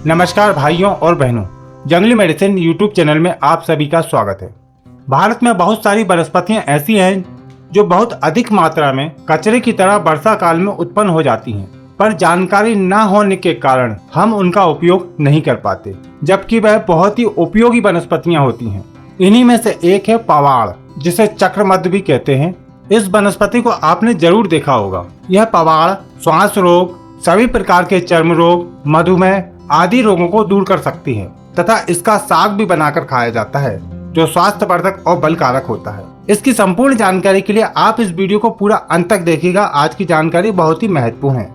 नमस्कार भाइयों और बहनों, जंगली मेडिसिन यूट्यूब चैनल में आप सभी का स्वागत है। भारत में बहुत सारी वनस्पतियां ऐसी हैं जो बहुत अधिक मात्रा में कचरे की तरह वर्षा काल में उत्पन्न हो जाती हैं, पर जानकारी न होने के कारण हम उनका उपयोग नहीं कर पाते, जबकि वह बहुत ही उपयोगी वनस्पतियां होती हैं। इन्हीं में से एक है पवाड़, जिसे चक्रमद्ध भी कहते हैं। इस वनस्पति को आपने जरूर देखा होगा। यह पवाड़ श्वास रोग, सभी प्रकार के चर्म रोग, मधुमेह आदि रोगों को दूर कर सकती है तथा इसका साग भी बनाकर खाया जाता है, जो स्वास्थ्यवर्धक और बलकारक होता है। इसकी संपूर्ण जानकारी के लिए आप इस वीडियो को पूरा अंत तक देखिएगा। आज की जानकारी बहुत ही महत्वपूर्ण है।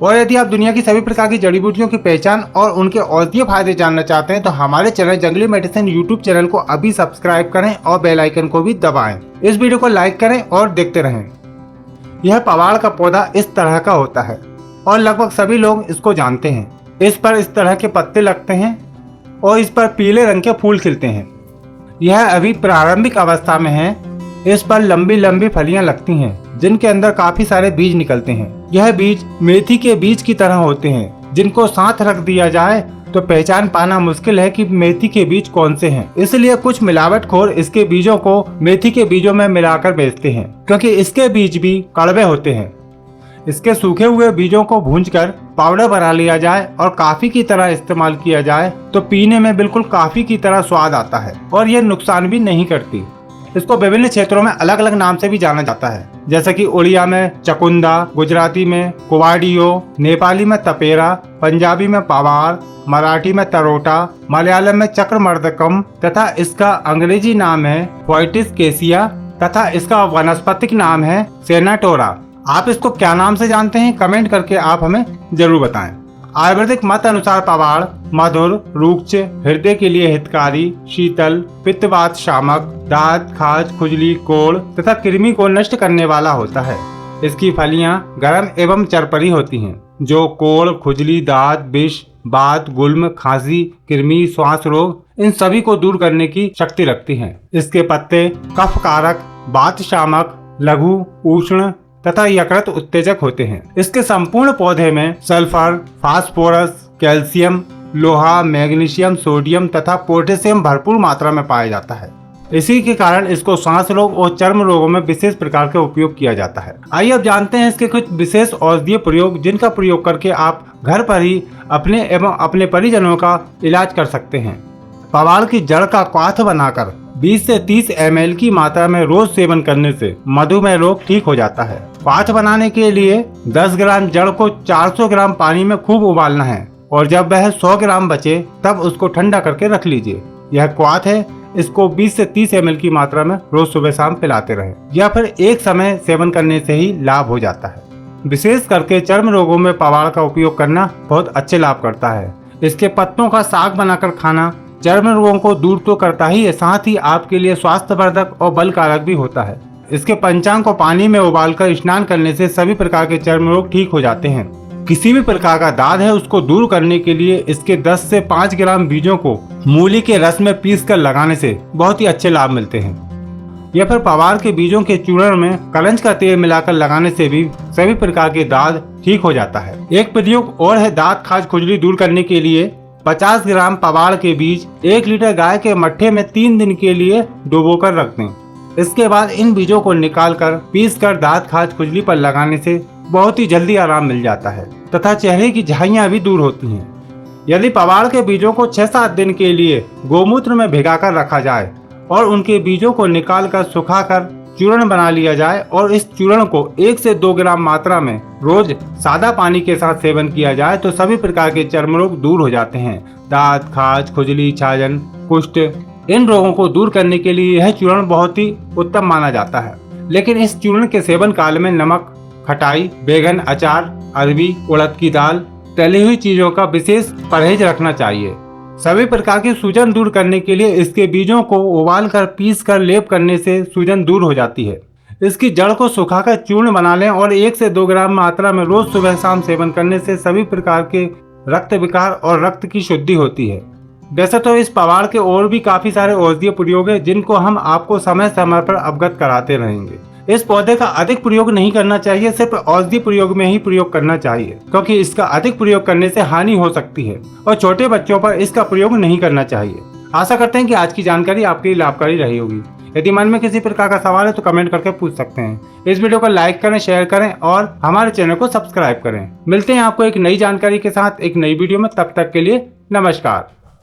और यदि आप दुनिया की सभी प्रकार की जड़ी बूटियों की पहचान और उनके औषधीय फायदे जानना चाहते हैं तो हमारे चैनल जंगली मेडिसिन यूट्यूब चैनल को अभी सब्सक्राइब करें और बेल आइकन को भी दबाएं। इस वीडियो को लाइक करें और देखते रहें। यह पवाड़ का पौधा इस तरह का होता है और लगभग सभी लोग इसको जानते हैं। इस पर इस तरह के पत्ते लगते हैं और इस पर पीले रंग के फूल खिलते हैं। यह अभी प्रारंभिक अवस्था में है। इस पर लंबी लंबी फलियां लगती हैं, जिनके अंदर काफी सारे बीज निकलते हैं। यह बीज मेथी के बीज की तरह होते हैं, जिनको साथ रख दिया जाए तो पहचान पाना मुश्किल है कि मेथी के बीज कौन से हैं। इसलिए कुछ मिलावटखोर इसके बीजों को मेथी के बीजों में मिलाकर बेचते हैं, क्योंकि इसके बीज भी कड़वे होते हैं। इसके सूखे हुए बीजों को भूंजकर पाउडर बना लिया जाए और कॉफी की तरह इस्तेमाल किया जाए तो पीने में बिल्कुल कॉफी की तरह स्वाद आता है और यह नुकसान भी नहीं करती। इसको विभिन्न क्षेत्रों में अलग अलग नाम से भी जाना जाता है, जैसे कि उड़िया में चकुंदा, गुजराती में कुवाडियो, नेपाली में तपेरा, पंजाबी में पवाड़, मराठी में तरोटा, मलयालम में चक्रमर्दकम तथा इसका अंग्रेजी नाम है फोइटिस केसिया तथा इसका वानस्पतिक नाम है सेनाटोरा। आप इसको क्या नाम से जानते हैं, कमेंट करके आप हमें जरूर बताएं। आयुर्वेदिक मत अनुसार पवाड़ मधुर, रुक्ष, हृदय के लिए हितकारी, शीतल, पित्तवात शामक, दांत, खाज, खुजली, कोढ़ तथा कृमि को नष्ट करने वाला होता है। इसकी फलियां गर्म एवं चरपरी होती हैं, जो कोढ़, खुजली, दांत, विष, बात, गुल्म, खांसी, कृमि, श्वास रोग इन सभी को दूर करने की शक्ति रखती हैं। इसके पत्ते कफ कारक, बात शामक, लघु, उष्ण तथा यकृत उत्तेजक होते हैं। इसके संपूर्ण पौधे में सल्फर, फास्फोरस, कैल्शियम, लोहा, मैग्नीशियम, सोडियम तथा पोटेशियम भरपूर मात्रा में पाया जाता है। इसी के कारण इसको सांस रोग और चर्म रोगों में विशेष प्रकार के उपयोग किया जाता है। आइए अब जानते हैं इसके कुछ विशेष औषधीय प्रयोग, जिनका प्रयोग करके आप घर पर ही अपने एवं अपने परिजनों का इलाज कर सकते हैं। पवाड़ की जड़ का क्वाथ बनाकर 20 से 30 ml की मात्रा में रोज सेवन करने से मधुमेह रोग ठीक हो जाता है। क्वाथ बनाने के लिए 10 ग्राम जड़ को 400 ग्राम पानी में खूब उबालना है और जब वह 100 ग्राम बचे तब उसको ठंडा करके रख लीजिए। यह क्वाथ है, इसको 20 से 30 ml की मात्रा में रोज सुबह शाम पिलाते रहें या फिर एक समय सेवन करने से ही लाभ हो जाता है। विशेष करके चर्म रोगों में पवाड़ का उपयोग करना बहुत अच्छे लाभ करता है। इसके पत्तों का साग बनाकर खाना चर्म रोगों को दूर तो करता ही है, साथ ही आपके लिए स्वास्थ्यवर्धक और बलकारक भी होता है। इसके पंचांग को पानी में उबालकर स्नान करने से सभी प्रकार के चर्म रोग ठीक हो जाते हैं। किसी भी प्रकार का दाद है उसको दूर करने के लिए इसके 10 से 5 ग्राम बीजों को मूली के रस में पीसकर लगाने से बहुत ही अच्छे लाभ मिलते हैं। या फिर पवाड़ के बीजों के चूर्ण में कलंज का तेल मिलाकर लगाने से भी सभी प्रकार के दाद ठीक हो जाता है। एक प्रयोग और है दांत, खाज, खुजली दूर करने के लिए 50 ग्राम पवाड़ के बीज 1 लीटर गाय के मट्ठे में 3 दिन के लिए डुबोकर रख दें। इसके बाद इन बीजों को निकालकर पीसकर दांत, खाज, खुजली पर लगाने से बहुत ही जल्दी आराम मिल जाता है तथा चेहरे की झाइयां भी दूर होती हैं। यदि पवाड़ के बीजों को 6-7 दिन के लिए गोमूत्र में भिगाकर रखा जाए और उनके बीजों को निकालकर सुखाकर चूर्ण बना लिया जाए और इस चूर्ण को 1 से 2 ग्राम मात्रा में रोज सादा पानी के साथ सेवन किया जाए तो सभी प्रकार के चर्म रोग दूर हो जाते हैं। दांत, खाज, खुजली, छाजन, कुष्ठ इन रोगों को दूर करने के लिए यह चूर्ण बहुत ही उत्तम माना जाता है। लेकिन इस चूर्ण के सेवन काल में नमक, खटाई, बैगन अचार, अरबी, उड़द की दाल, तली हुई चीजों का विशेष परहेज रखना चाहिए। सभी प्रकार की सूजन दूर करने के लिए इसके बीजों को उबालकर पीसकर लेप करने से सूजन दूर हो जाती है। इसकी जड़ को सुखाकर चूर्ण बना लें और 1 से 2 ग्राम मात्रा में रोज सुबह शाम सेवन करने से सभी प्रकार के रक्त विकार और रक्त की शुद्धि होती है। वैसे तो इस पवाड़ के और भी काफी सारे औषधीय प्रयोग हैं, जिनको हम आपको समय समय पर अवगत कराते रहेंगे। इस पौधे का अधिक प्रयोग नहीं करना चाहिए, सिर्फ औषधि प्रयोग में ही प्रयोग करना चाहिए, क्योंकि इसका अधिक प्रयोग करने से हानि हो सकती है और छोटे बच्चों पर इसका प्रयोग नहीं करना चाहिए। आशा करते हैं कि आज की जानकारी आपके लिए लाभकारी रही होगी। यदि मन में किसी प्रकार का सवाल है तो कमेंट करके पूछ सकते हैं। इस वीडियो को लाइक करें, शेयर करें और हमारे चैनल को सब्सक्राइब करें। मिलते हैं आपको एक नई जानकारी के साथ एक नई वीडियो में, तब तक के लिए नमस्कार।